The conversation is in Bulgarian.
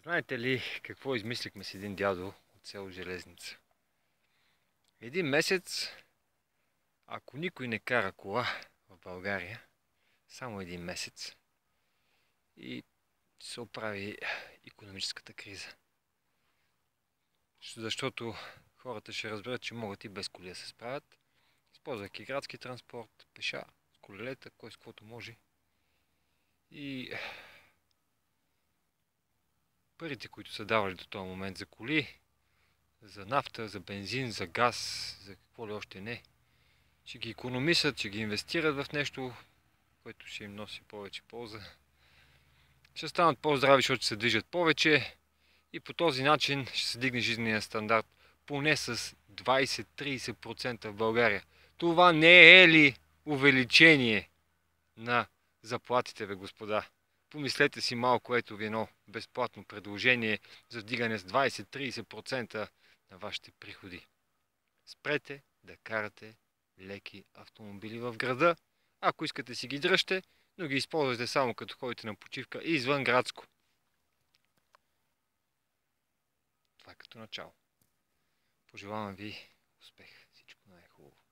Знаете ли какво измислихме с един дядо от село Железница? Един месец, ако никой не кара кола в България, само един месец, и се оправи икономическата криза. Защото хората ще разберат, че могат и без коли да се справят, използвайки градски транспорт, пеша, с колелета, кой с каквото може. И парите, които са давали до този момент за коли, за нафта, за бензин, за газ, за какво ли още не, ще ги икономисат, ще ги инвестират в нещо, което ще им носи повече полза. Ще станат по-здрави, защото ще се движат повече и по този начин ще се дигне жизнения стандарт поне с 20-30% в България. Това не е ли увеличение на заплатите, бе, господа? Помислете си малко, ето ви едно безплатно предложение за вдигане с 20-30% на вашите приходи. Спрете да карате леки автомобили в града. Ако искате си ги дръжте, но ги използвайте само като ходите на почивка извън градско. Това е като начало. Пожелавам ви успех. Всичко най-хубаво.